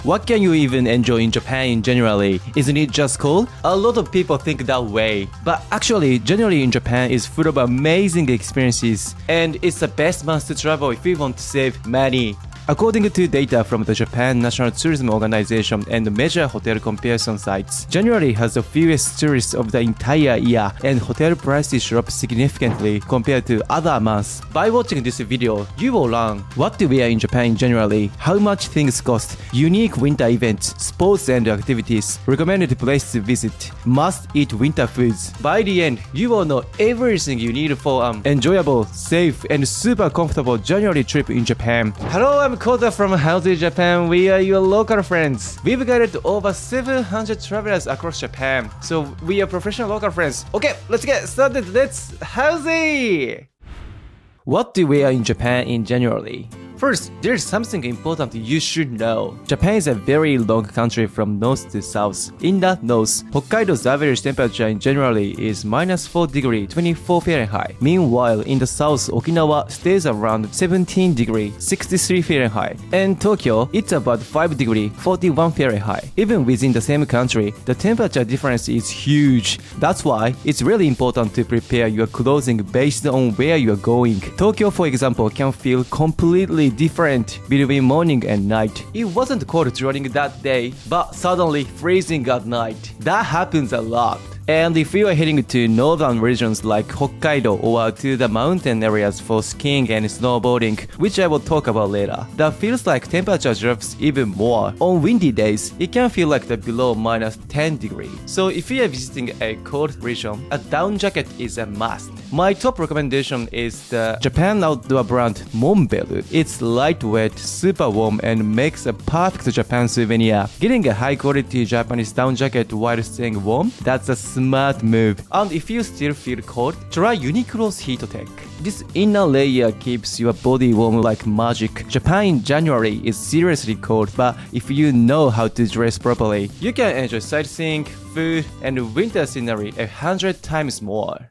What can you even enjoy in Japan generally? Isn't it just cool? A lot of people think that way. But actually, January in Japan is full of amazing experiences, and it's the best month to travel if you want to save money. According to data from the Japan National Tourism Organization and major hotel comparison sites, January has the fewest tourists of the entire year, and hotel prices drop significantly compared to other months. By watching this video, you will learn what to wear in Japan in January, how much things cost, unique winter events, sports and activities, recommended places to visit, must-eat winter foods. By the end, you will know everything you need for an enjoyable, safe, and super comfortable January trip in Japan. Hello, I'm Kota from Howzit, Japan. We are your local friends. We've guided over 700 travelers across Japan, so we are professional local friends. Okay, let's get started. Let's Howzit! What to wear in Japan in January? First, there's something important you should know. Japan is a very long country from north to south. In the north, Hokkaido's average temperature in January is -4 degrees 24 Fahrenheit. Meanwhile, in the south, Okinawa stays around 17 degrees 63 Fahrenheit. And Tokyo, it's about 5 degrees 41 Fahrenheit. Even within the same country, the temperature difference is huge. That's why it's really important to prepare your clothing based on where you are going. Tokyo, for example, can feel completely different between morning and night. It wasn't cold during that day, but suddenly freezing at night. That happens a lot. And if you are heading to northern regions like Hokkaido or to the mountain areas for skiing and snowboarding, which I will talk about later, that feels like temperature drops even more. On windy days, it can feel like below -10 degrees. So if you are visiting a cold region, a down jacket is a must. My top recommendation is the Japan outdoor brand Monbel. It's lightweight, super warm, and makes a perfect Japan souvenir. Getting a high quality Japanese down jacket while staying warm, that's a smart move. And if you still feel cold, try Uniqlo's Heattech. This inner layer keeps your body warm like magic. Japan in January is seriously cold, but if you know how to dress properly, you can enjoy sightseeing, food, and winter scenery 100 times more.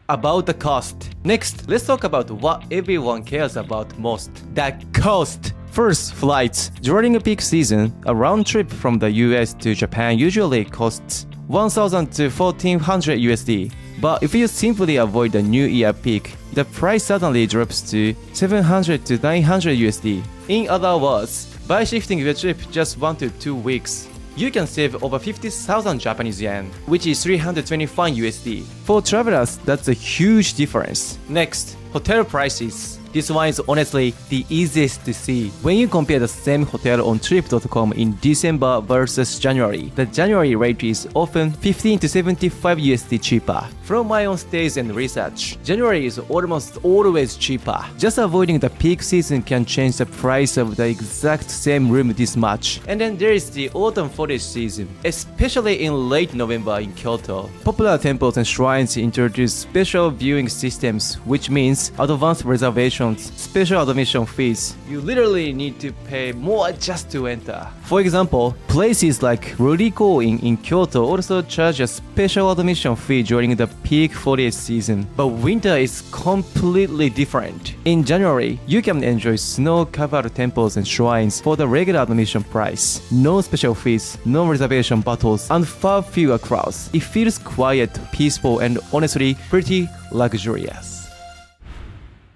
About the cost. Next, let's talk about what everyone cares about most: the cost. First, flights. During a peak season, a round trip from the US to Japan usually costs $1,000 to $1,400 USD. But if you simply avoid the New Year peak, the price suddenly drops to $700 to $900 USD. In other words, by shifting your trip just 1 to 2 weeks, you can save over 50,000 Japanese yen, which is 325 USD. For travelers, that's a huge difference. Next, hotel prices. This one is honestly the easiest to see. When you compare the same hotel on trip.com in December versus January, the January rate is often 15 to 75 USD cheaper. From my own stays and research, January is almost always cheaper. Just avoiding the peak season can change the price of the exact same room this much. And then there is the autumn foliage season, especially in late November in Kyoto. Popular temples and shrines introduce special viewing systems, which means advanced reservations, special admission fees. You literally need to pay more just to enter. For example, places like Ruriko-in in Kyoto also charge a special admission fee during the peak foliage season. But winter is completely different. In January, you can enjoy snow-covered temples and shrines for the regular admission price. No special fees, no reservation battles, and far fewer crowds. It feels quiet, peaceful, and honestly pretty luxurious.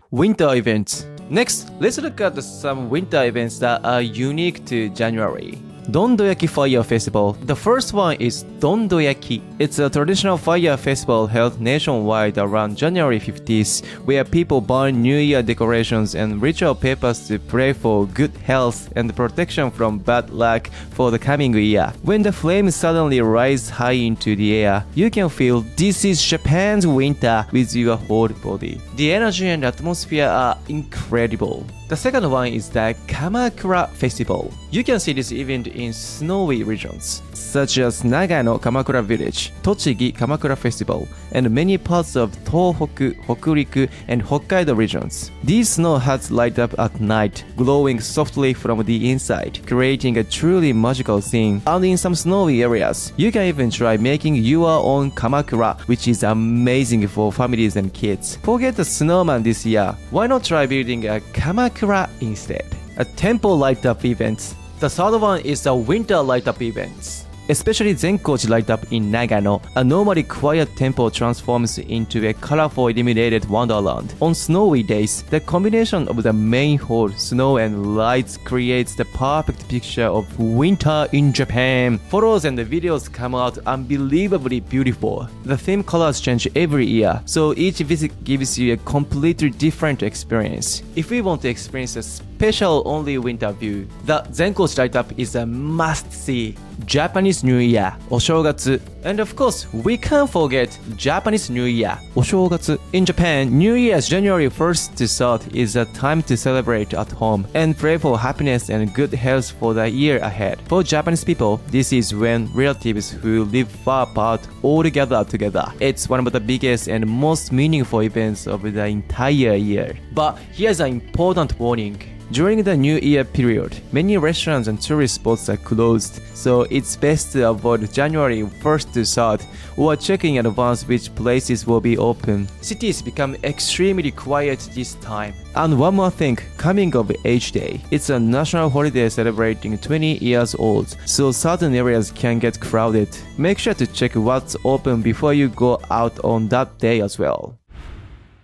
Winter events. Next, let's look at some winter events that are unique to January. Dondoyaki Fire Festival. The first one is Dondoyaki. It's a traditional fire festival held nationwide around January 15th, where people burn New Year decorations and ritual papers to pray for good health and protection from bad luck for the coming year. When the flames suddenly rise high into the air, you can feel this is Japan's winter with your whole body. The energy and atmosphere are incredible. The second one is the Kamakura Festival. You can see this event in snowy regions, such as Nagano Kamakura Village, Tochigi Kamakura Festival, and many parts of Tohoku, Hokuriku, and Hokkaido regions. These snow huts light up at night, glowing softly from the inside, creating a truly magical scene. And in some snowy areas, you can even try making your own Kamakura, which is amazing for families and kids. Forget the snowman this year. Why not try building a Kamakura instead? A temple light-up event. The third one is the winter light-up events. Especially Zenkoji light-up in Nagano, a normally quiet temple transforms into a colorful illuminated wonderland. On snowy days, the combination of the main hall, snow and lights creates the perfect picture of winter in Japan. Photos and the videos come out unbelievably beautiful. The theme colors change every year, so each visit gives you a completely different experience. If we want to experience a special only winter view, the Zenkoji light-up is a must-see. Japanese New Year, お正月. And of course, we can't forget Japanese New Year, お正月. In Japan, New Year's January 1st to 3rd is a time to celebrate at home and pray for happiness and good health for the year ahead. For Japanese people, this is when relatives who live far apart all gather together. It's one of the biggest and most meaningful events of the entire year. But here's an important warning. During the New Year period, many restaurants and tourist spots are closed, so it's best to avoid January 1st to 3rd or check in advance which places will be open. Cities become extremely quiet this time. And one more thing, coming of age day. It's a national holiday celebrating 20 years old, so certain areas can get crowded. Make sure to check what's open before you go out on that day as well.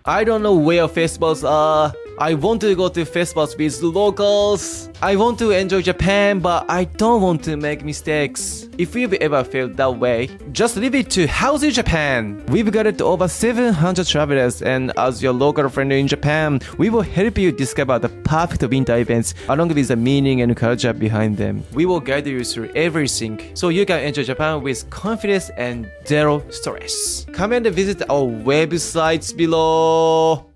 I don't know where festivals are. I want to go to festivals with locals. I want to enjoy Japan, but I don't want to make mistakes. If you've ever felt that way, just leave it to Howzit Japan. We've got over 700 travelers, and as your local friend in Japan, we will help you discover the perfect winter events along with the meaning and culture behind them. We will guide you through everything so you can enjoy Japan with confidence and zero stress. Come and visit our websites below.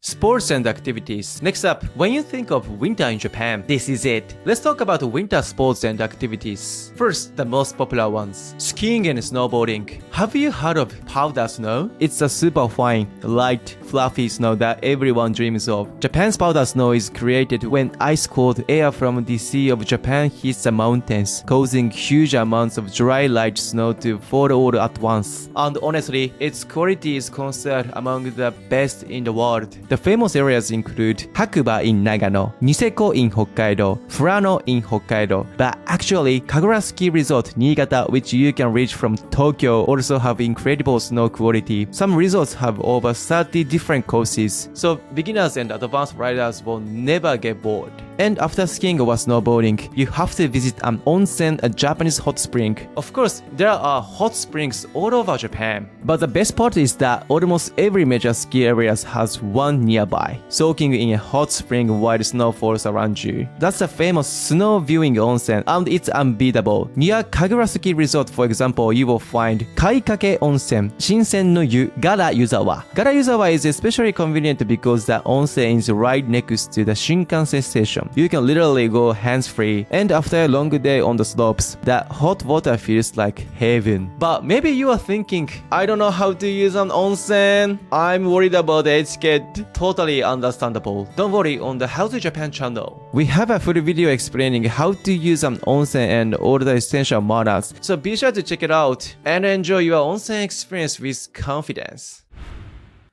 Sports and activities. Next up, when you think of winter in Japan, this is it. Let's talk about winter sports and activities. First, the most popular ones. Skiing and snowboarding. Have you heard of powder snow? It's a super fine, light, fluffy snow that everyone dreams of. Japan's powder snow is created when ice-cold air from the Sea of Japan hits the mountains, causing huge amounts of dry light snow to fall all at once. And honestly, its quality is considered among the best in the world. The famous areas include Hakuba in Nagano, Niseko in Hokkaido, Furano in Hokkaido, but actually Kagura Ski Resort Niigata, which you can reach from Tokyo, also have incredible snow quality. Some resorts have over 30 different courses, so beginners and advanced riders will never get bored. And after skiing or snowboarding, you have to visit an onsen, a Japanese hot spring. Of course, there are hot springs all over Japan, but the best part is that almost every major ski area has one nearby, soaking in a hot spring while snow falls around you. That's a famous snow viewing onsen, and it's unbeatable. Near Kagura Ski Resort, for example, you will find Kaikake Onsen, Shinsen no Yu, Gara Yuzawa. Gara Yuzawa is especially convenient because the onsen is right next to the Shinkansen station. You can literally go hands-free, and after a long day on the slopes, that hot water feels like heaven. But maybe you are thinking, I don't know how to use an onsen. I'm worried about the etiquette. Totally understandable. Don't worry, on the Howzit Japan channel, we have a full video explaining how to use an onsen and all the essential manners. So be sure to check it out and enjoy your onsen experience with confidence.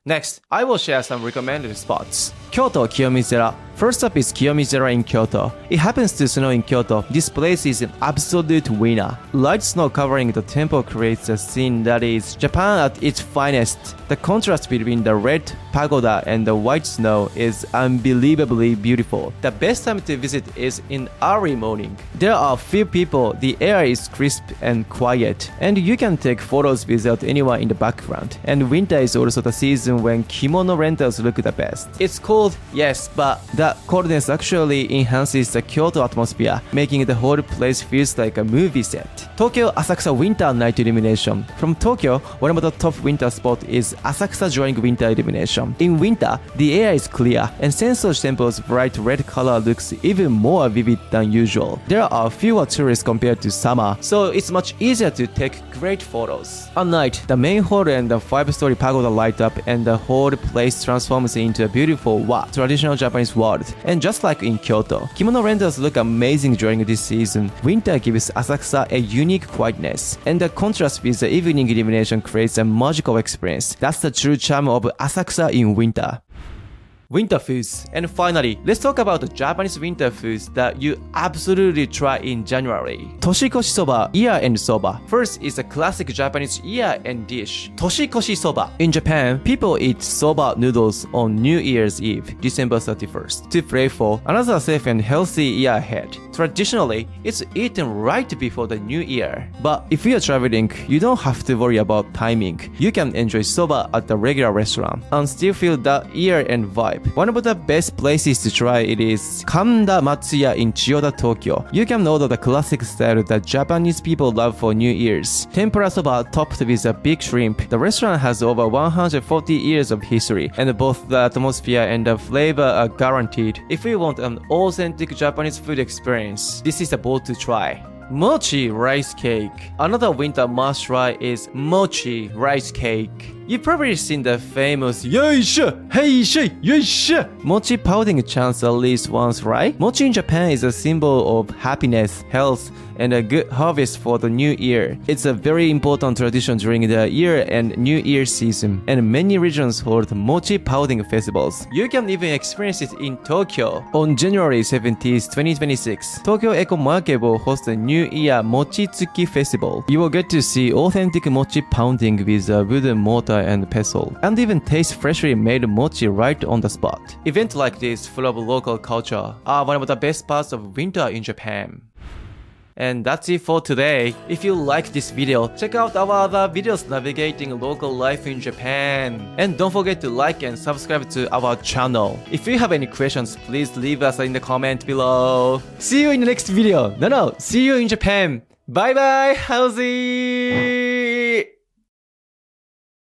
Next, I will share some recommended spots. Kyoto Kiyomizu. First up is Kiyomizu in Kyoto. It happens to snow in Kyoto. This place is an absolute winner. Light snow covering the temple creates a scene that is Japan at its finest. The contrast between the red pagoda and the white snow is unbelievably beautiful. The best time to visit is in early morning. There are few people, the air is crisp and quiet, and you can take photos without anyone in the background. And winter is also the season when kimono rentals look the best. It's cold, yes, but the coldness actually enhances the Kyoto atmosphere, making the whole place feels like a movie set. Tokyo Asakusa Winter Night Illumination. From Tokyo, one of the top winter spots is Asakusa during winter illumination. In winter, the air is clear, and Sensoji Temple's bright red color looks even more vivid than usual. There are fewer tourists compared to summer, so it's much easier to take great photos. At night, the main hall and the 5-story pagoda light up, and the whole place transforms into a beautiful traditional Japanese world. And just like in Kyoto, kimono rentals look amazing during this season. Winter gives Asakusa a unique quietness, and the contrast with the evening illumination creates a magical experience. That's the true charm of Asakusa in winter. winter foods. And finally, let's talk about the Japanese winter foods that you absolutely try in January. Toshikoshi soba, year-end soba. First is a classic Japanese year-end dish, Toshikoshi soba. In Japan, people eat soba noodles on New Year's Eve, December 31st, to pray for another safe and healthy year ahead. Traditionally, it's eaten right before the new year. But if you're traveling, you don't have to worry about timing. You can enjoy soba at the regular restaurant and still feel the year-end vibe. One of the best places to try it is Kanda Matsuya in Chiyoda, Tokyo. You can order the classic style that Japanese people love for New Year's. Tempura soba topped with a big shrimp. The restaurant has over 140 years of history, and both the atmosphere and the flavor are guaranteed. If you want an authentic Japanese food experience, this is a bowl to try. Mochi rice cake. Another winter must try is mochi rice cake. You've probably seen the famous yoisha, heisha, yoisha mochi pouting chants at least once, right? Mochi in Japan is a symbol of happiness, health, and a good harvest for the new year. It's a very important tradition during the year and New Year season, and many regions hold mochi pouting festivals. You can even experience it in Tokyo. On January 17th, 2026, Tokyo Eco Market will host a New Year Mochitsuki Festival. You will get to see authentic mochi pounding with a wooden mortar and pestle, and even taste freshly made mochi right on the spot. Events like this, full of local culture, are one of the best parts of winter in Japan. And that's it for today. If you liked this video, check out our other videos navigating local life in Japan. And don't forget to like and subscribe to our channel. If you have any questions, please leave us in the comment below. See you in the next video. No, see you in Japan. Bye bye, Howzit!